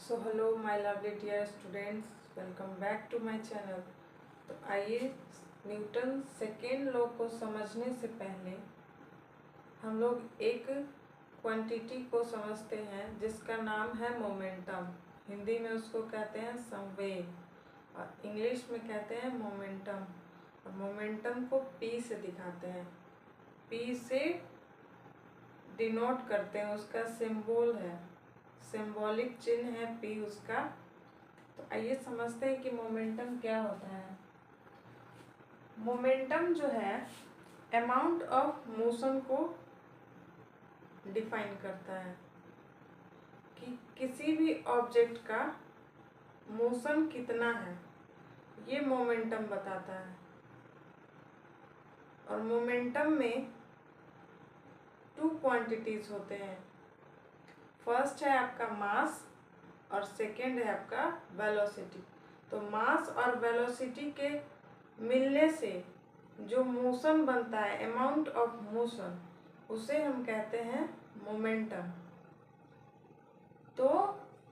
So hello my lovely dear students, welcome back to my channel. तो आइए Newton second law को समझने से पहले हम लोग एक क्वांटिटी को समझते हैं जिसका नाम है मोमेंटम। हिंदी में उसको कहते हैं संवेग और इंग्लिश में कहते हैं मोमेंटम। और मोमेंटम को पी से दिखाते हैं, पी से डिनोट करते हैं, उसका सिंबल है, सिंबॉलिक चिन्ह है पी उसका। तो आइए समझते हैं कि मोमेंटम क्या होता है। मोमेंटम जो है अमाउंट ऑफ मोशन को डिफाइन करता है कि किसी भी ऑब्जेक्ट का मोशन कितना है, ये मोमेंटम बताता है। और मोमेंटम में टू क्वांटिटीज होते हैं। फर्स्ट है आपका मास और सेकेंड है आपका वेलोसिटी। तो मास और वेलोसिटी के मिलने से जो मोशन बनता है, अमाउंट ऑफ मोशन, उसे हम कहते हैं मोमेंटम। तो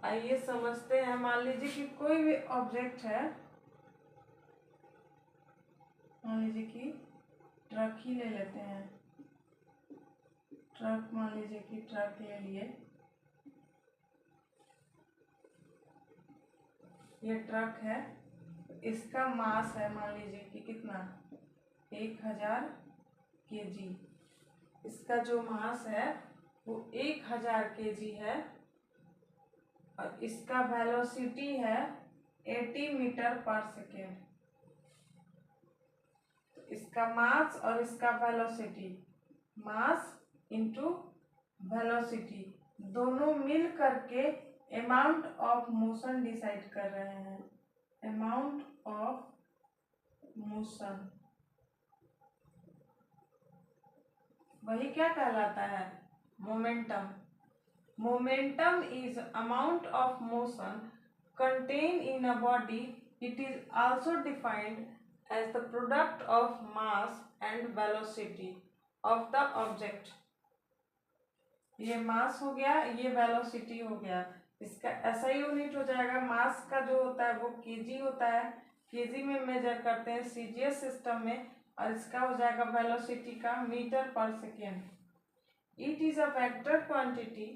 आइए समझते हैं। मान लीजिए कि कोई भी ऑब्जेक्ट है, मान लीजिए कि ट्रक ही ले लेते हैं। ट्रक, मान लीजिए कि ट्रक ले लिए, ये ट्रक है, इसका मास है मान लीजिए कि कितना, 1000 kg। इसका जो मास है वो 1000 kg है और इसका वेलोसिटी है 80 मीटर पर सेकेंड। तो इसका मास और इसका वेलोसिटी, मास इंटू वेलोसिटी, दोनों मिल करके अमाउंट ऑफ मोशन डिसाइड कर रहे हैं। अमाउंट ऑफ मोशन, वही क्या कहलाता है, momentum. Momentum is amount of motion contained in a body. It is also defined as the product of mass and velocity of the object. ये मास हो गया, ये वेलोसिटी हो गया। इसका ऐसा यूनिट हो जाएगा, मास का जो होता है वो केजी होता है, केजी में मेजर करते हैं सीजीएस सिस्टम में, और इसका हो जाएगा वेलोसिटी का मीटर पर second. It is a vector quantity,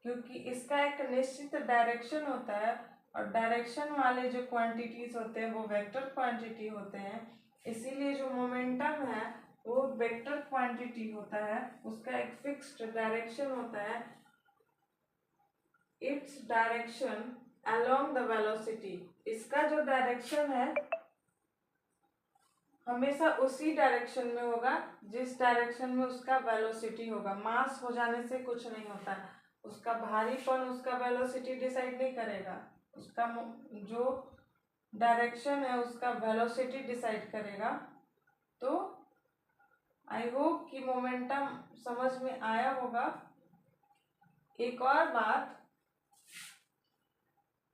क्योंकि इसका एक निश्चित डायरेक्शन होता है और डायरेक्शन वाले जो क्वांटिटीज होते हैं वो वेक्टर क्वांटिटी होते हैं। इसीलिए जो मोमेंटम है वो वेक्टर क्वांटिटी होता है, उसका एक फिक्स्ड डायरेक्शन होता है। Its direction along the velocity, इसका जो डायरेक्शन है हमेशा उसी डायरेक्शन में होगा जिस डायरेक्शन में उसका वेलोसिटी होगा। मास हो जाने से कुछ नहीं होता, उसका भारीपन उसका वेलोसिटी डिसाइड नहीं करेगा, उसका जो डायरेक्शन है उसका वेलोसिटी डिसाइड करेगा। तो आई होप कि मोमेंटम समझ में आया होगा। एक और बात,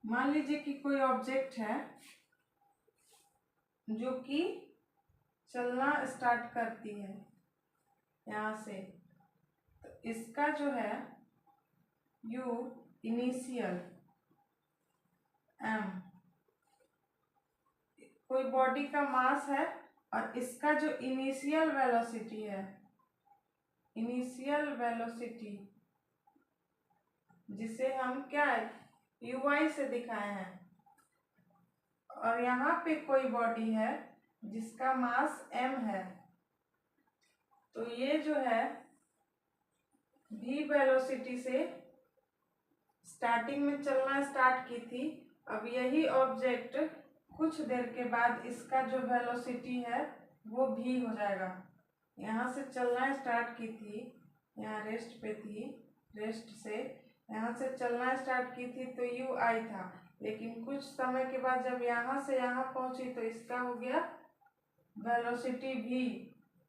मान लीजिए कि कोई ऑब्जेक्ट है जो कि चलना स्टार्ट करती है यहाँ से, तो इसका जो है यू इनिशियल एम, कोई बॉडी का मास है और इसका जो इनिशियल वेलोसिटी है, इनिशियल वेलोसिटी जिसे हम क्या है ui से दिखाए हैं, और यहाँ पे कोई बॉडी है जिसका मास m है, तो ये जो है v वेलोसिटी से स्टार्टिंग में चलना स्टार्ट की थी। अब यही ऑब्जेक्ट कुछ देर के बाद इसका जो वेलोसिटी है वो v हो जाएगा। यहाँ से चलना स्टार्ट की थी, यहाँ रेस्ट पे थी, रेस्ट से यहाँ से चलना स्टार्ट की थी तो यू आई था, लेकिन कुछ समय के बाद जब यहाँ से यहाँ पहुंची तो इसका हो गया वेलोसिटी v,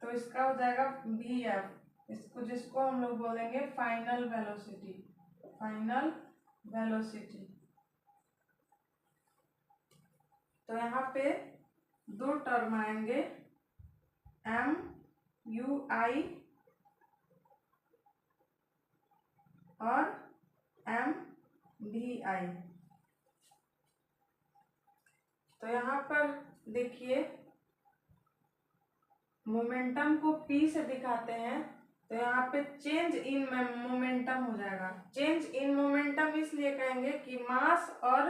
तो इसका हो जाएगा वी एफ, इसको जिसको हम लोग बोलेंगे फाइनल वेलोसिटी, फाइनल वेलोसिटी। तो यहाँ पे दो टर्म आएंगे, एम यू आई और एम भी आई। तो यहाँ पर देखिए मोमेंटम को P से दिखाते हैं, तो यहाँ पे चेंज इन मोमेंटम हो जाएगा। चेंज इन मोमेंटम इसलिए कहेंगे कि मास और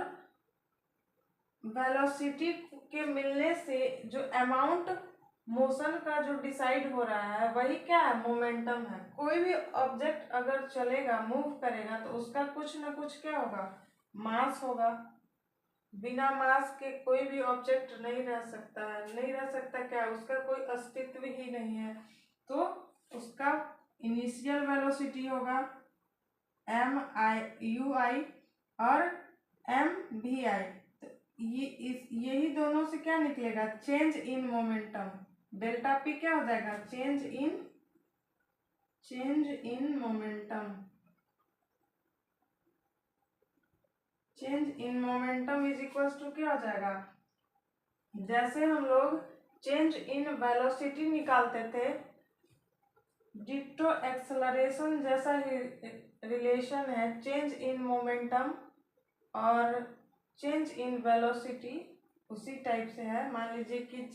वेलोसिटी के मिलने से जो अमाउंट मोशन का जो डिसाइड हो रहा है वही क्या है, मोमेंटम है। कोई भी ऑब्जेक्ट अगर चलेगा, मूव करेगा, तो उसका कुछ ना कुछ क्या होगा, मास होगा। बिना मास के कोई भी ऑब्जेक्ट नहीं रह सकता है, नहीं रह सकता क्या, उसका कोई अस्तित्व ही नहीं है। तो उसका इनिशियल वेलोसिटी होगा m/u(i) और m/v(i). तो यही दोनों से क्या निकलेगा, change in momentum. Delta p क्या हो जाएगा, change in momentum. Change in momentum is equals to क्या हो जाएगा, जैसे हम लोग चेंज इन वेलोसिटी निकालते थे, डिट्टो एक्सेलरेशन जैसा ही रिलेशन है चेंज इन मोमेंटम और चेंज इन वेलोसिटी, उसी टाइप से है। मान लीजिए कि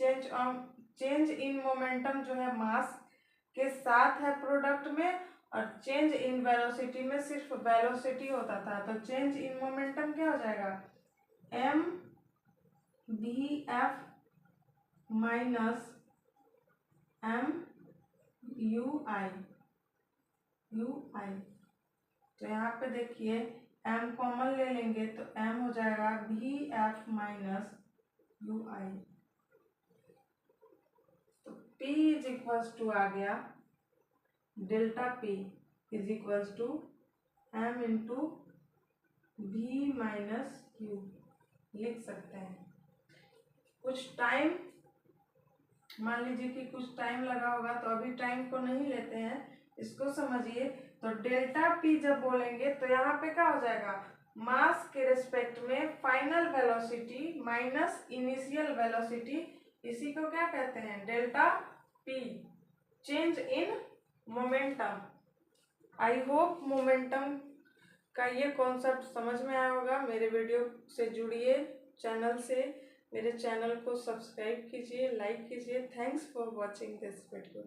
चेंज इन मोमेंटम जो है मास के साथ है प्रोडक्ट में, और चेंज इन वेलोसिटी में सिर्फ वेलोसिटी होता था। तो चेंज इन मोमेंटम क्या हो जाएगा, m/v(f) माइनस m/u(i). तो यहाँ पे देखिए m कॉमन ले लेंगे तो m हो जाएगा v(f) माइनस u(i). तो p इज इक्वल्स टू आ गया, delta p is equals to m into v minus u लिख सकते हैं। कुछ टाइम, मान लीजिए कि कुछ टाइम लगा होगा, तो अभी टाइम को नहीं लेते हैं, इसको समझिए। तो डेल्टा पी जब बोलेंगे तो यहाँ पे क्या हो जाएगा, मास के रिस्पेक्ट में final velocity minus initial velocity, इसी को क्या कहते हैं, delta P, change in momentum. I hope momentum का ये कॉन्सेप्ट समझ में आया होगा। मेरे वीडियो से जुड़िए चैनल से, मेरे चैनल को सब्सक्राइब कीजिए, लाइक कीजिए। Thanks for watching this video.